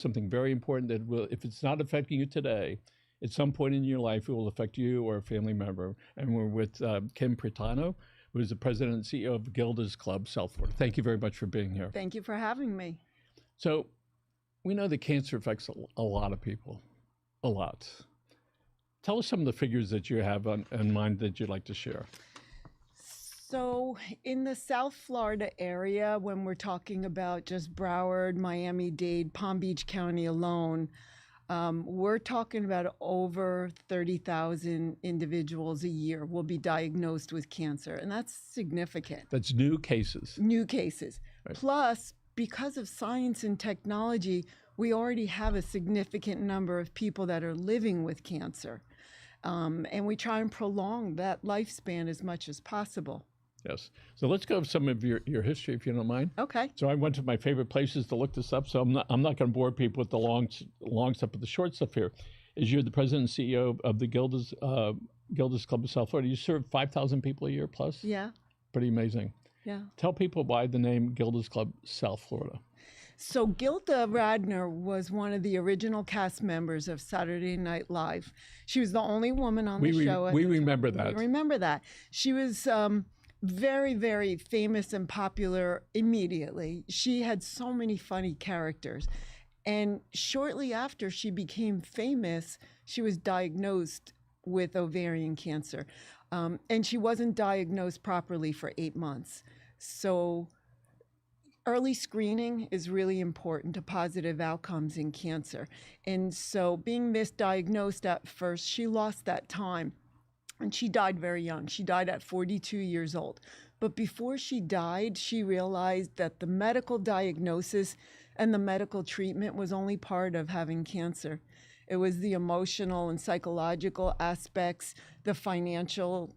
something very important that will, if it's not affecting you today, at some point in your life, it will affect you or a family member. And we're with Kim Praitano, who is the president and CEO of Gilda's Club, South Florida. Thank you very much for being here. Thank you for having me. So we know that cancer affects a lot of people, a lot. Tell us some of the figures that you have in mind that you'd like to share. So in the South Florida area, when we're talking about just Broward, Miami-Dade, Palm Beach County alone, we're talking about over 30,000 individuals a year will be diagnosed with cancer, and that's significant. That's new cases. New cases. Right. Plus, because of science and technology, we already have a significant number of people that are living with cancer. And we try and prolong that lifespan as much as possible. Yes. So let's go over some of your history, if you don't mind. Okay. So I went to my favorite places to look this up. So I'm not going to bore people with the long stuff, but the short stuff here is you're the president and CEO of the Gilda's Club of South Florida. You serve 5,000 people a year plus. Yeah. Pretty amazing. Yeah. Tell people why the name Gilda's Club South Florida. So Gilda Radner was one of the original cast members of Saturday Night Live. She was the only woman on the show. We remember that. We remember that. She was very, very famous and popular immediately. She had so many funny characters. And shortly after she became famous, she was diagnosed with ovarian cancer. And she wasn't diagnosed properly for 8 months. So early screening is really important to positive outcomes in cancer. And so being misdiagnosed at first, she lost that time. And she died very young. She died at 42 years old. But before she died, she realized that the medical diagnosis and the medical treatment was only part of having cancer. It was the emotional and psychological aspects, the financial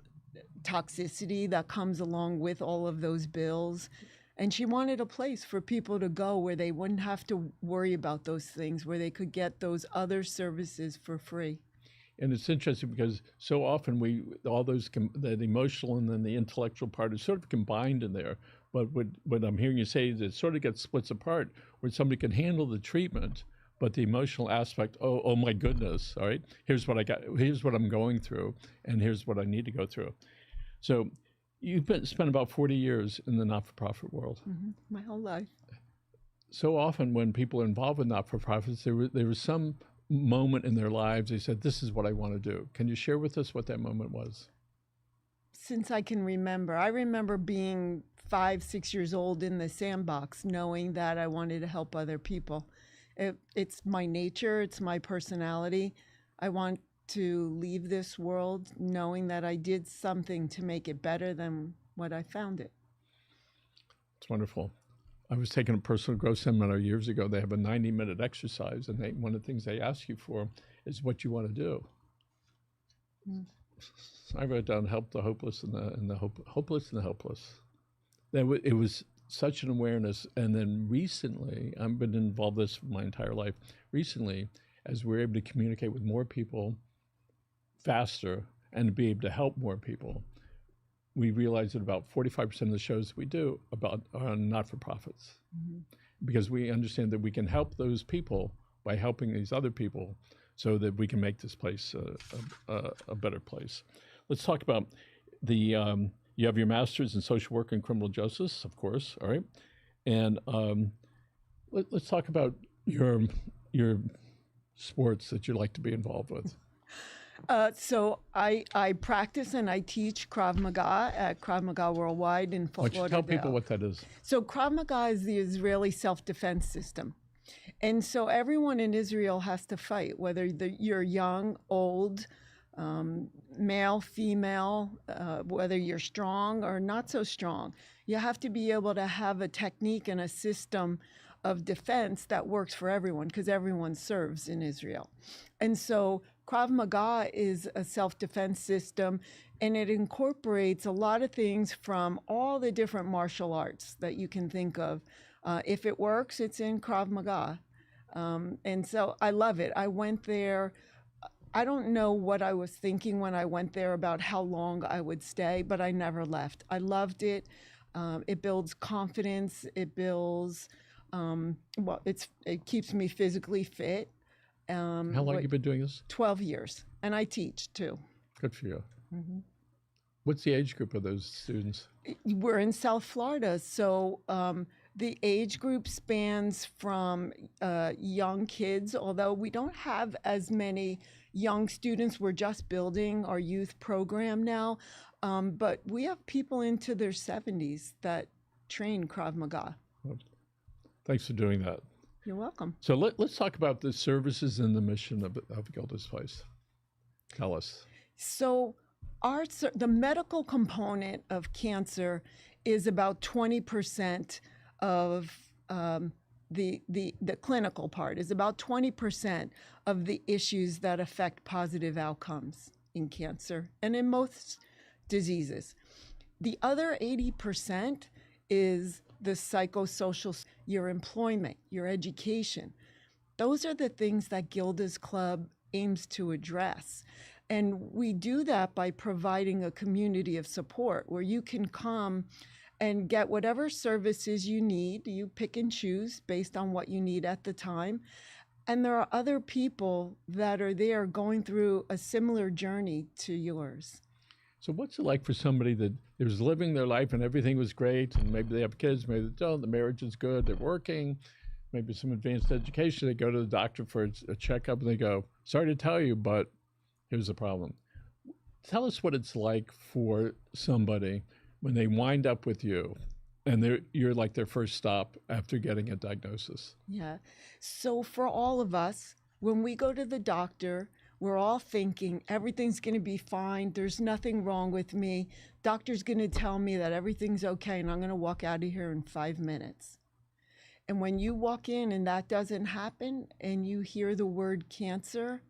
toxicity that comes along with all of those bills. And she wanted a place for people to go where they wouldn't have to worry about those things, where they could get those other services for free. And it's interesting because so often that emotional and then the intellectual part is sort of combined in there. But what I'm hearing you say is it sort of gets splits apart, where somebody can handle the treatment, but the emotional aspect, oh my goodness, all right, here's what I got, here's what I'm going through, and here's what I need to go through. So you've spent about 40 years in the not-for-profit world. Mm-hmm. My whole life. So often when people are involved with not-for-profits, there was some moment in their lives they said, this is what I want to do. Can you share with us what that moment was? Since I can remember. I remember being 5, 6 years old in the sandbox, knowing that I wanted to help other people. It's my nature, it's my personality. I want to leave this world knowing that I did something to make it better than what I found it. It's wonderful. I was taking a personal growth seminar years ago. They have a 90-minute exercise, and one of the things they ask you for is what you want to do. Mm. I wrote down help the hopeless and the hopeless and the helpless. It was such an awareness. And then recently, I've been involved in this my entire life. Recently, as we're able to communicate with more people faster and to be able to help more people, we realize that about 45% of the shows we do are not-for-profits. Mm-hmm. Because we understand that we can help those people by helping these other people so that we can make this place a better place. Let's talk about you have your master's in social work and criminal justice, of course, all right? And let's talk about your sports that you like to be involved with. So I practice and I teach Krav Maga at Krav Maga Worldwide in Fort Lauderdale. Why don't you tell people what that is? So Krav Maga is the Israeli self-defense system. And so everyone in Israel has to fight, whether you're young, old, male, female, whether you're strong or not so strong. You have to be able to have a technique and a system of defense that works for everyone, because everyone serves in Israel. And so Krav Maga is a self-defense system, and it incorporates a lot of things from all the different martial arts that you can think of. If it works, it's in Krav Maga. And so I love it. I went there. I don't know what I was thinking when I went there about how long I would stay, but I never left. I loved it. It builds confidence. It builds Well, it keeps me physically fit. How long have you been doing this? 12 years, and I teach too. Good for you. Mm-hmm. What's the age group of those students? We're in South Florida, so the age group spans from young kids, although we don't have as many young students. We're just building our youth program now, but we have people into their 70s that train Krav Maga. Well, thanks for doing that. You're welcome. So let's talk about the services and the mission of Gilda's Place. Tell us. So the medical component of cancer is about 20% of the clinical part is about 20% of the issues that affect positive outcomes in cancer and in most diseases. The other 80% is the psychosocial, your employment, your education. Those are the things that Gilda's Club aims to address. And we do that by providing a community of support where you can come and get whatever services you need. You pick and choose based on what you need at the time. And there are other people that are there going through a similar journey to yours. So what's it like for somebody that is living their life and everything was great, and maybe they have kids, maybe they don't, the marriage is good, they're working, maybe some advanced education, they go to the doctor for a checkup and they go, sorry to tell you, but here's the problem. Tell us what it's like for somebody when they wind up with you and you're like their first stop after getting a diagnosis. Yeah. So for all of us, when we go to the doctor, we're all thinking everything's going to be fine. There's nothing wrong with me. Doctor's going to tell me that everything's okay and I'm going to walk out of here in 5 minutes. And when you walk in and that doesn't happen and you hear the word cancer,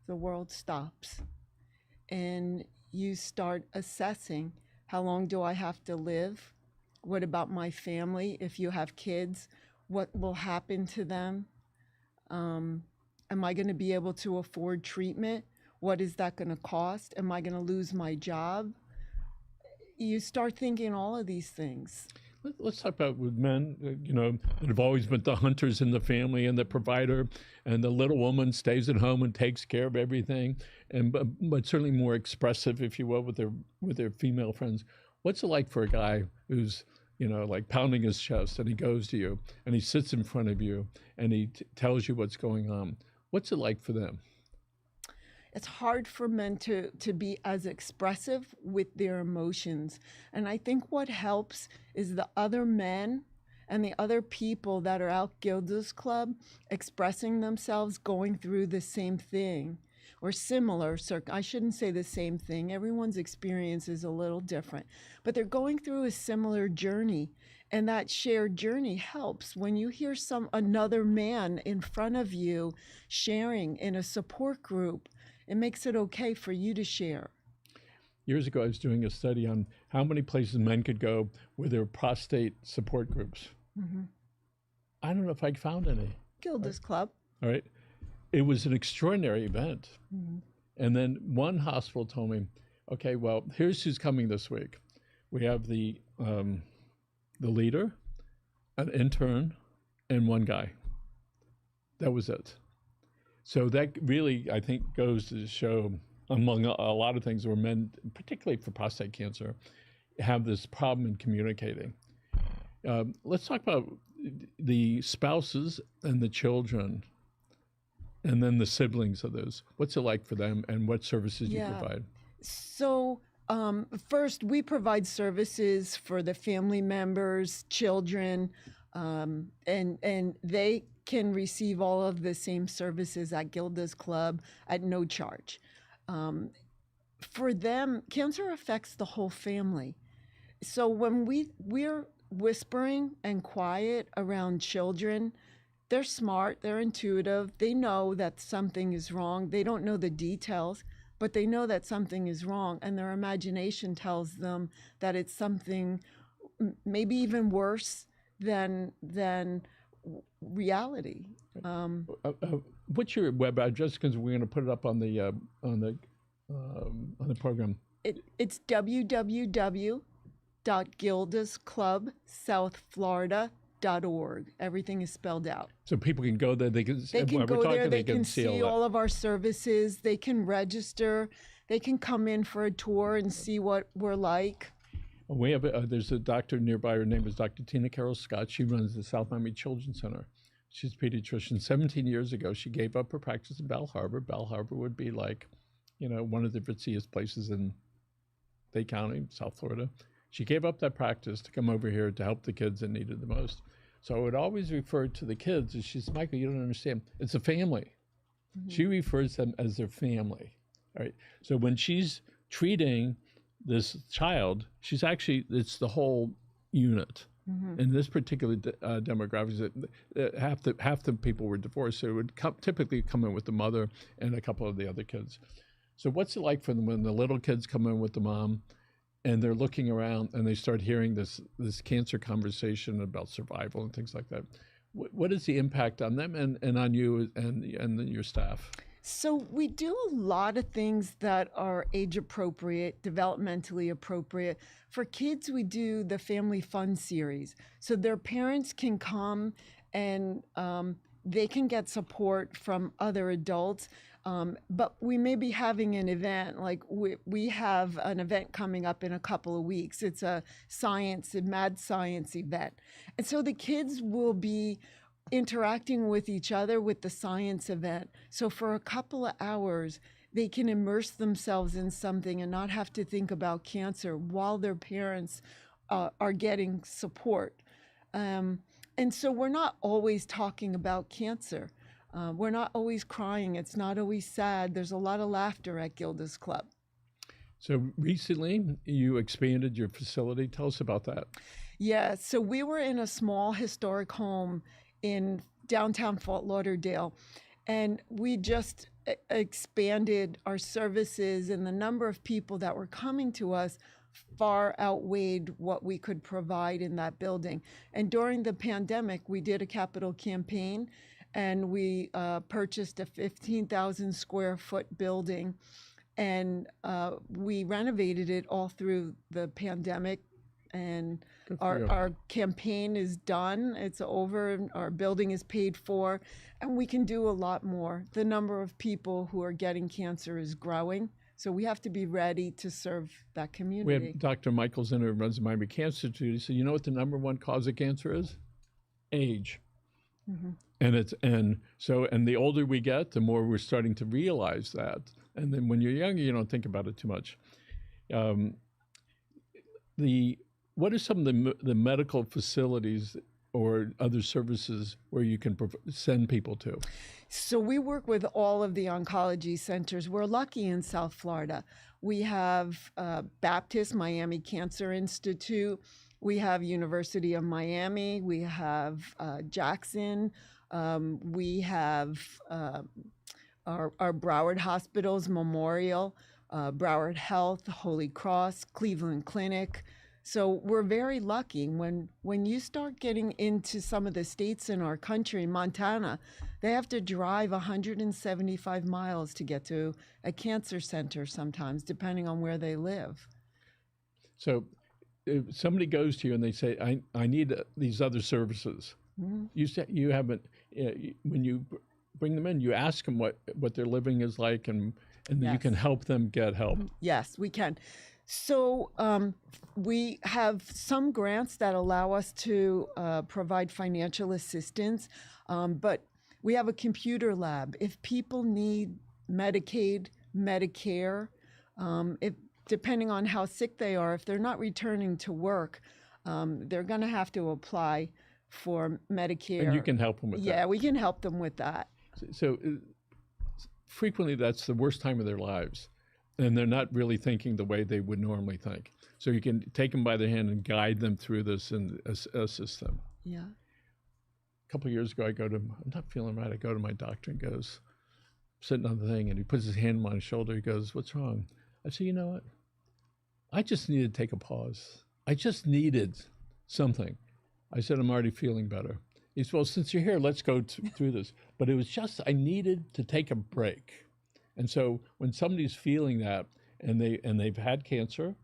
the world stops. And you start assessing, how long do I have to live? What about my family? If you have kids, what will happen to them? Am I going to be able to afford treatment? What is that going to cost? Am I going to lose my job? You start thinking all of these things. Let's talk about with men, that have always been the hunters in the family and the provider, and the little woman stays at home and takes care of everything, but certainly more expressive, if you will, with their female friends. What's it like for a guy who's, like pounding his chest and he goes to you and he sits in front of you and he tells you what's going on? What's it like for them? It's hard for men to be as expressive with their emotions. And I think what helps is the other men and the other people that are out Gilda's Club expressing themselves, going through the same thing or similar. I shouldn't say the same thing. Everyone's experience is a little different, but they're going through a similar journey. And that shared journey helps when you hear another man in front of you sharing in a support group. It makes it okay for you to share. Years ago, I was doing a study on how many places men could go where there were prostate support groups. Mm-hmm. I don't know if I found any. Gilda's Club. All right. It was an extraordinary event. Mm-hmm. And then one hospital told me, okay, well, here's who's coming this week. We have the leader, an intern, and one guy. That was it. So that really, I think, goes to show, among a lot of things, where men, particularly for prostate cancer, have this problem in communicating. Let's talk about the spouses and the children, and then the siblings of those. What's it like for them, and what services you provide? So first, we provide services for the family members, children, and they can receive all of the same services at Gilda's Club at no charge. For them, cancer affects the whole family. So when we're whispering and quiet around children, they're smart, they're intuitive, they know that something is wrong. They don't know the details, but they know that something is wrong, and their imagination tells them that it's something maybe even worse than reality. What's your web address? Because we're going to put it up on the program. It's www.gildasclubsouthflorida.com. miami-dade.org. Everything is spelled out. So people can go there. They can Go there. They can see all of our services. They can register. They can come in for a tour and see what we're like. We have there's a doctor nearby. Her name is Dr. Tina Carroll Scott. She runs the South Miami Children's Center. She's a pediatrician. 17 years ago, she gave up her practice in Bal Harbour. Bal Harbour would be like, one of the ritziest places in Dade County, South Florida. She gave up that practice to come over here to help the kids that needed the most. So I would always refer to the kids as, she said, Michael, you don't understand. It's a family. Mm-hmm. She refers to them as their family. All right. So when she's treating this child, she's actually, it's the whole unit. Mm-hmm. In this particular demographic, half the people were divorced, so it would typically come in with the mother and a couple of the other kids. So what's it like for them when the little kids come in with the mom and they're looking around and they start hearing this cancer conversation about survival and things like that? What is the impact on them and on you and your staff? So we do a lot of things that are age appropriate, developmentally appropriate. For kids, we do the Family Fun series. So their parents can come and they can get support from other adults. But we may be having an event, like we have an event coming up in a couple of weeks. It's a mad science event. And so the kids will be interacting with each other with the science event. So for a couple of hours, they can immerse themselves in something and not have to think about cancer while their parents are getting support. And so we're not always talking about cancer. We're not always crying. It's not always sad. There's a lot of laughter at Gilda's Club. So recently you expanded your facility. Tell us about that. Yeah, so we were in a small historic home in downtown Fort Lauderdale, and we just expanded our services, and the number of people that were coming to us far outweighed what we could provide in that building. And during the pandemic, we did a capital campaign, and we purchased a 15,000 square foot building, and we renovated it all through the pandemic. And our campaign is done. It's over. Our building is paid for, and we can do a lot more. The number of people who are getting cancer is growing, so we have to be ready to serve that community. We have Dr. Michael Zinner, who runs the Miami Cancer Institute. So you know what the number one cause of cancer is? Age. Mm-hmm. And the older we get, the more we're starting to realize that. And then when you're younger, you don't think about it too much. What are some of the medical facilities or other services where you can send people to? So we work with all of the oncology centers. We're lucky in South Florida. We have Baptist Miami Cancer Institute. We have University of Miami. We have Jackson. We have our Broward Hospitals, Memorial, Broward Health, Holy Cross, Cleveland Clinic. So we're very lucky. When you start getting into some of the states in our country, Montana, they have to drive 175 miles to get to a cancer center sometimes, depending on where they live. So if somebody goes to you and they say, I need these other services, mm-hmm. you haven't, when you bring them in, you ask them what their living is like, and then yes. You can help them get help. Yes, we can. So we have some grants that allow us to provide financial assistance, but we have a computer lab. If people need Medicaid, Medicare, depending on how sick they are, if they're not returning to work, they're going to have to apply for Medicare. And you can help them with that. Yeah, we can help them with that. So frequently that's the worst time of their lives. And they're not really thinking the way they would normally think. So you can take them by the hand and guide them through this and assist them. Yeah. A couple of years ago, I'm not feeling right. I go to my doctor and goes, sitting on the thing, and he puts his hand on my shoulder. He goes, "What's wrong?" I said, "You know what? I just needed to take a pause. I just needed something." I said, "I'm already feeling better." He said, "Well, since you're here, let's go through this." But it was just, I needed to take a break. And so when somebody's feeling that and they've had cancer,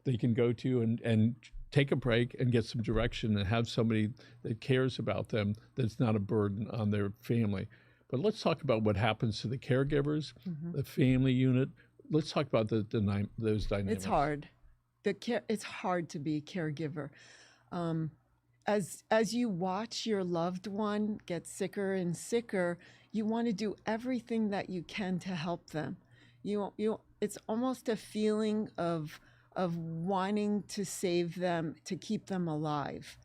they can go to and take a break and get some direction and have somebody that cares about them, that's not a burden on their family. But let's talk about what happens to the caregivers, the family unit. Let's talk about those dynamics. It's hard. It's hard to be a caregiver. As you watch your loved one get sicker and sicker, you want to do everything that you can to help them. It's almost a feeling of wanting to save them, to keep them alive,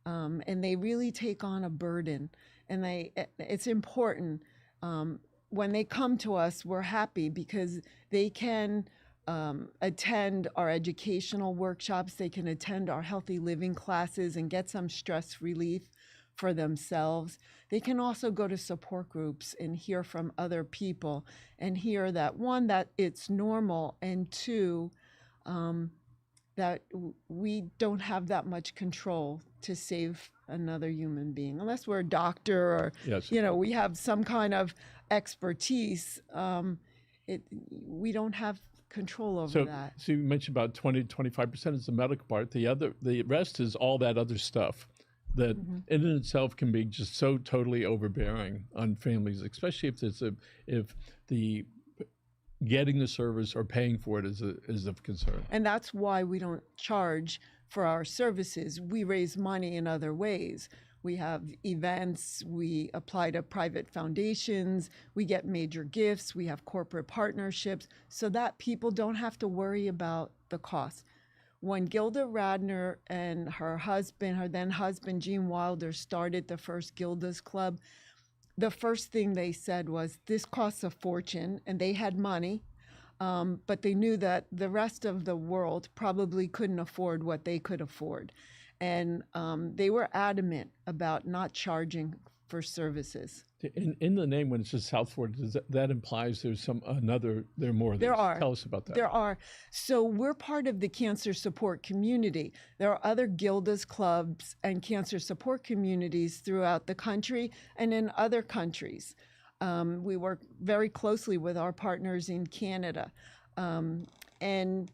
and they really take on a burden. And it's important. When they come to us, we're happy because they can attend our educational workshops, they can attend our healthy living classes and get some stress relief for themselves. They can also go to support groups and hear from other people and hear that, one, that it's normal, and two, that we don't have that much control to save another human being, unless we're a doctor or, Yes. We have some kind of expertise. We don't have control over that. So you mentioned about 20-25% is the medical part. The rest is all that other stuff that in and itself can be just so totally overbearing on families, especially if the getting the service or paying for it is of concern. And that's why we don't charge for our services. We raise money in other ways. We have events, we apply to private foundations, we get major gifts, we have corporate partnerships so that people don't have to worry about the cost. When Gilda Radner and her then husband, Gene Wilder, started the first Gilda's Club, the first thing they said was, this costs a fortune, and they had money, but they knew that the rest of the world probably couldn't afford what they could afford. And they were adamant about not charging for services. In the name, when it says South Florida, that implies there's there are more of these. There are. Tell us about that. There are. So we're part of the cancer support community. There are other Gilda's clubs and cancer support communities throughout the country and in other countries. We work very closely with our partners in Canada. And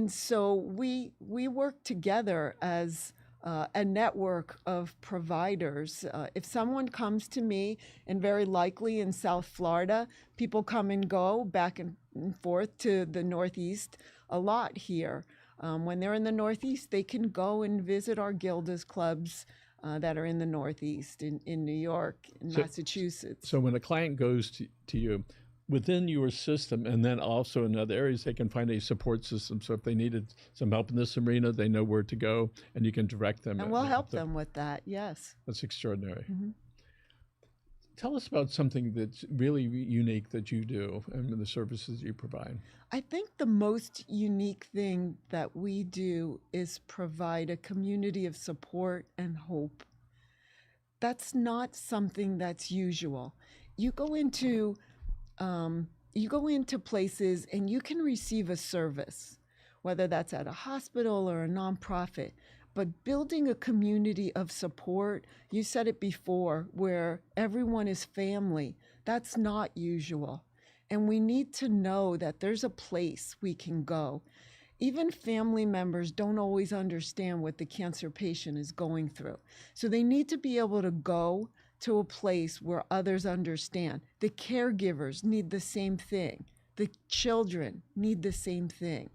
so we work together as a network of providers. If someone comes to me, and very likely in South Florida, people come and go back and forth to the Northeast a lot here. When they're in the Northeast, they can go and visit our Gilda's clubs that are in the Northeast, in New York, in Massachusetts. So when a client goes to you, within your system, and then also in other areas, they can find a support system. So if they needed some help in this arena, they know where to go, and you can direct them. And we'll help them with that, yes. That's extraordinary. Tell us about something that's really unique that you do and the services you provide. I think the most unique thing that we do is provide a community of support and hope. That's not something that's usual. You go into places and you can receive a service, whether that's at a hospital or a nonprofit, but building a community of support, you said it before, where everyone is family, that's not usual. And we need to know that there's a place we can go. Even family members don't always understand what the cancer patient is going through. So they need to be able to go to a place where others understand. The caregivers need the same thing. The children need the same thing.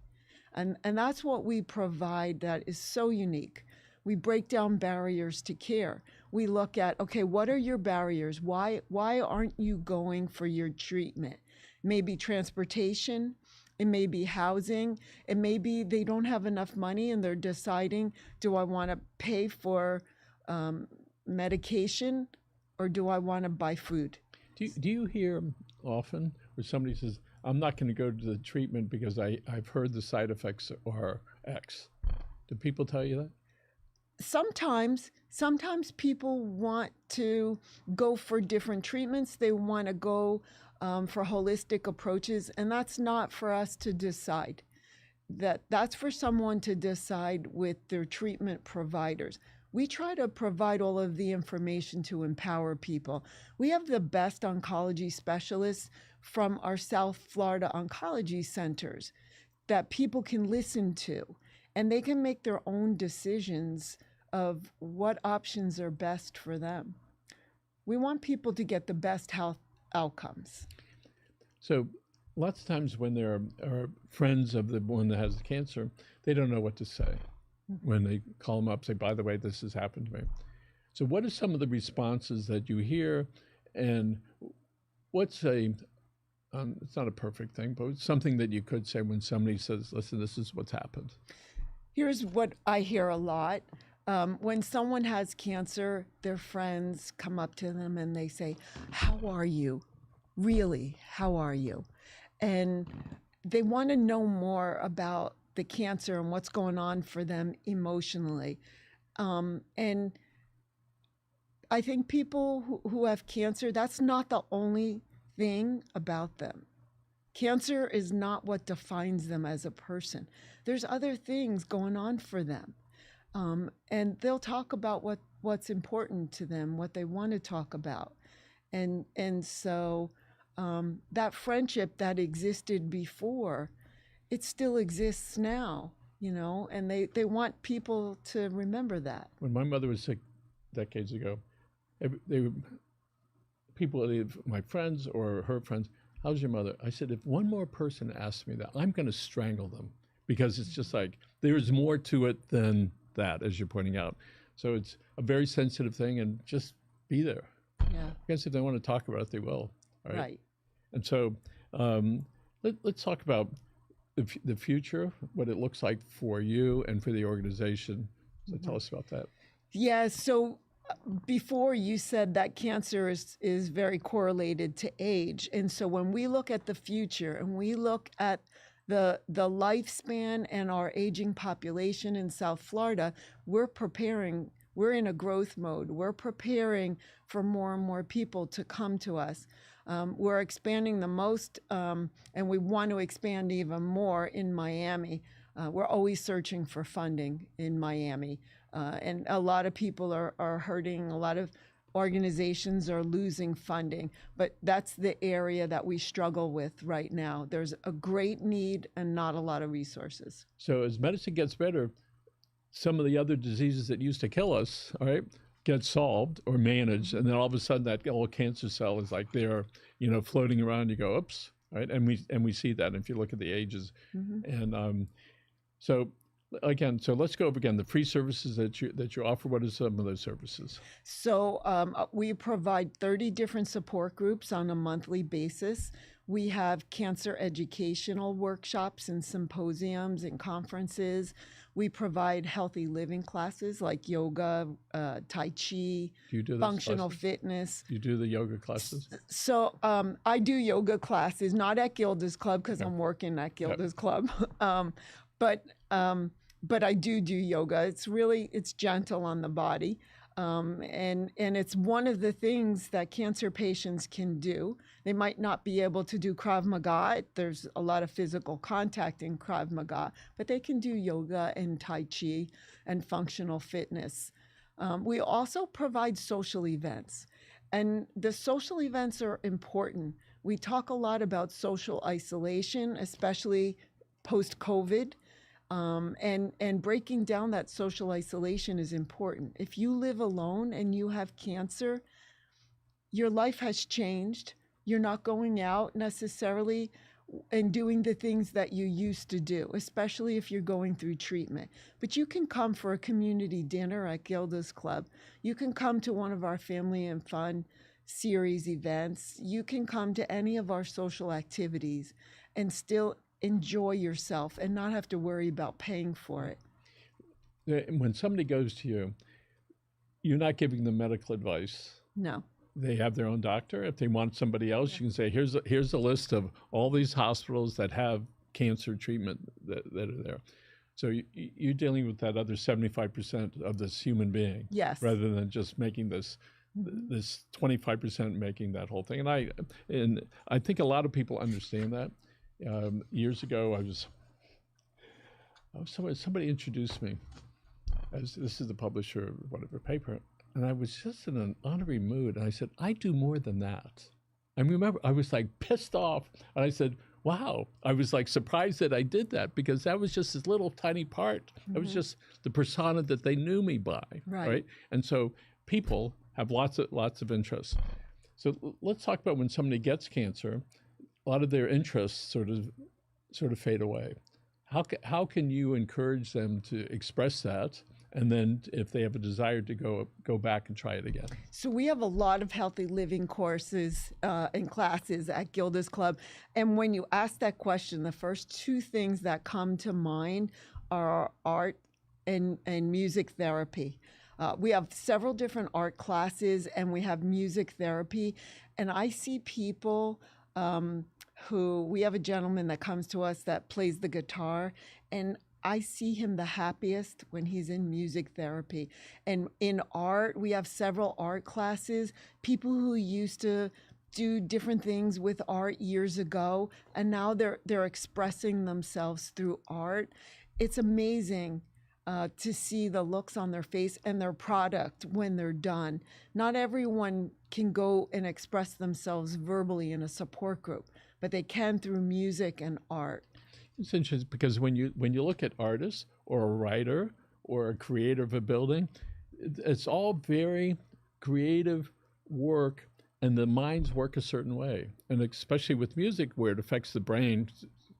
And that's what we provide that is so unique. We break down barriers to care. We look at, okay, what are your barriers? Why aren't you going for your treatment? Maybe transportation, it may be housing, it may be they don't have enough money and they're deciding, do I want to pay for medication or do I want to buy food? Do you hear often where somebody says, I'm not going to go to the treatment because I've heard the side effects are X? Do people tell you that? Sometimes people want to go for different treatments. They want to go for holistic approaches, and that's not for us to decide. That's for someone to decide with their treatment providers. We try to provide all of the information to empower people. We have the best oncology specialists from our South Florida oncology centers that people can listen to. and they can make their own decisions of what options are best for them. We want people to get the best health outcomes. So lots of times when there are friends of the one that has the cancer, they don't know what to say. When they call them up, say, by the way, this has happened to me. So what are some of the responses that you hear, and what's it's not a perfect thing, but something that you could say when somebody says, listen, this is what's happened? Here's what I hear a lot. When someone has cancer, their friends come up to them and they say, how are you? Really, how are you? And they want to know more about the cancer and what's going on for them emotionally. And I think people who have cancer, that's not the only thing about them. Cancer is not what defines them as a person. There's other things going on for them. And they'll talk about what's important to them, what they want to talk about. And so that friendship that existed before, it still exists now, and they want people to remember that. When my mother was sick decades ago, people, my friends or her friends, how's your mother? I said, if one more person asks me that, I'm going to strangle them, because it's just like, there's more to it than that, as you're pointing out. So it's a very sensitive thing, and just be there. Yeah. I guess if they want to talk about it, they will. Right. And so let's talk about the future, what it looks like for you and for the organization. So tell us about that. Yeah, so before you said that cancer is very correlated to age. And so when we look at the future and we look at the lifespan and our aging population in South Florida, we're preparing, we're in a growth mode. We're preparing for more and more people to come to us. We're expanding the most, and we want to expand even more in Miami. We're always searching for funding in Miami. And a lot of people are hurting. A lot of organizations are losing funding, but that's the area that we struggle with right now. There's a great need and not a lot of resources. So as medicine gets better, some of the other diseases that used to kill us, all right, get solved or managed, and then all of a sudden that little cancer cell is like there, floating around. You go, oops, right? And we see that if you look at the ages. And so let's go over again the free services that you offer. What are some of those services? So we provide 30 different support groups on a monthly basis. We have cancer educational workshops and symposiums and conferences. We provide healthy living classes like yoga, Tai Chi, functional fitness. You do the yoga classes? So I do yoga classes, not at Gilda's Club because I'm working at Gilda's Club. But I do yoga. It's gentle on the body. And it's one of the things that cancer patients can do. They might not be able to do Krav Maga. There's a lot of physical contact in Krav Maga, but they can do yoga and Tai Chi and functional fitness. We also provide social events, and the social events are important. We talk a lot about social isolation, especially post-COVID. And breaking down that social isolation is important. If you live alone and you have cancer, your life has changed. You're not going out necessarily and doing the things that you used to do, especially if you're going through treatment. But you can come for a community dinner at Gilda's Club. You can come to one of our family and fun series events. You can come to any of our social activities and still enjoy yourself and not have to worry about paying for it. When somebody goes to you, you're not giving them medical advice. No. They have their own doctor. If they want somebody else, you can say, here's a list of all these hospitals that have cancer treatment that are there. So you're dealing with that other 75% of this human being. Yes. Rather than just making this 25% making that whole thing. And I think a lot of people understand that. Years ago, somebody introduced me as this is the publisher of whatever paper, and I was just in an honorary mood. And I said, I do more than that. I remember I was like pissed off, and I said, wow, I was like surprised that I did that, because that was just this little tiny part. It was just the persona that they knew me by, right? And so people have lots of interests. So let's talk about when somebody gets cancer, a lot of their interests sort of fade away. How can you encourage them to express that? And then if they have a desire to go back and try it again. So we have a lot of healthy living courses and classes at Gilda's Club. And when you ask that question, the first two things that come to mind are art and music therapy. We have several different art classes, and we have music therapy. And I see people we have a gentleman that comes to us that plays the guitar, and I see him the happiest when he's in music therapy. And in art, we have several art classes. People who used to do different things with art years ago, and now they're expressing themselves through art. It's amazing to see the looks on their face and their product when they're done. Not everyone can go and express themselves verbally in a support group, but they can through music and art. It's interesting because when you look at artists or a writer or a creator of a building, it's all very creative work, and the minds work a certain way, and especially with music where it affects the brain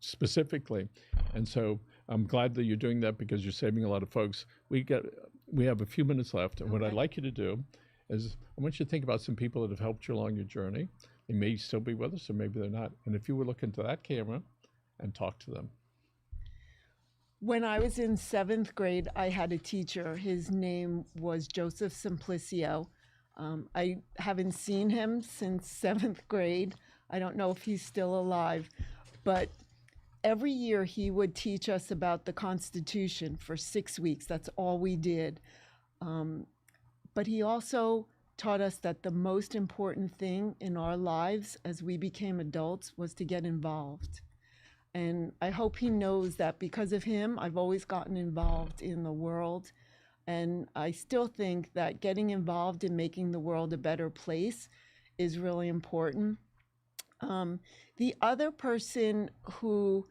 specifically. And so I'm glad that you're doing that, because you're saving a lot of folks. We have a few minutes left, and what I'd like you to do is I want you to think about some people that have helped you along your journey. They may still be with us, or maybe they're not. And if you would look into that camera and talk to them. When I was in 7th grade, I had a teacher. His name was Joseph Simplicio. I haven't seen him since 7th grade. I don't know if he's still alive, but every year he would teach us about the Constitution for 6 weeks. That's all we did. But he also taught us that the most important thing in our lives as we became adults was to get involved. And I hope he knows that because of him, I've always gotten involved in the world. And I still think that getting involved in making the world a better place is really important. The other person who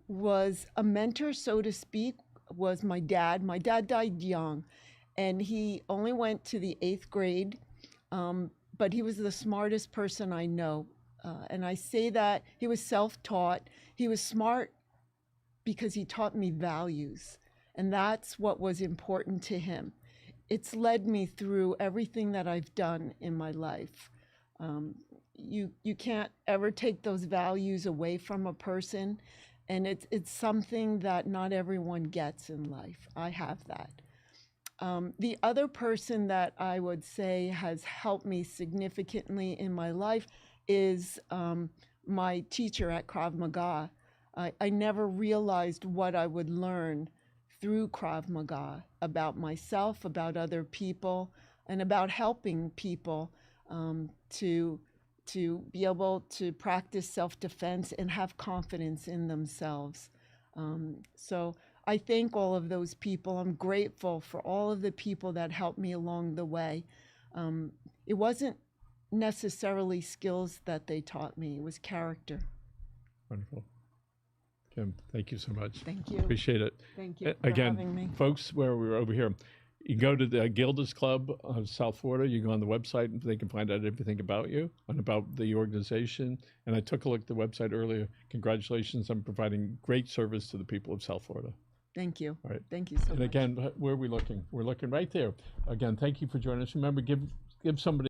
was a mentor, so to speak, was my dad. My dad died young, and he only went to the 8th grade, but he was the smartest person I know. And I say that he was self-taught. He was smart because he taught me values, and that's what was important to him. It's led me through everything that I've done in my life. You can't ever take those values away from a person, and it's something that not everyone gets in life. I have that. The other person that I would say has helped me significantly in my life is my teacher at Krav Maga. I never realized what I would learn through Krav Maga about myself, about other people, and about helping people to be able to practice self-defense and have confidence in themselves. So I thank all of those people. I'm grateful for all of the people that helped me along the way. It wasn't necessarily skills that they taught me. It was character. Wonderful. Kim, thank you so much. Thank you. Appreciate it. Thank you for Again, having me. folks, where we were over here, you go to the Gilda's Club of South Florida. You go on the website, and they can find out everything about you and about the organization. And I took a look at the website earlier. Congratulations on providing great service to the people of South Florida. Thank you. All right. Thank you so much. And again, where are we looking? We're looking right there. Again, thank you for joining us. Remember, give somebody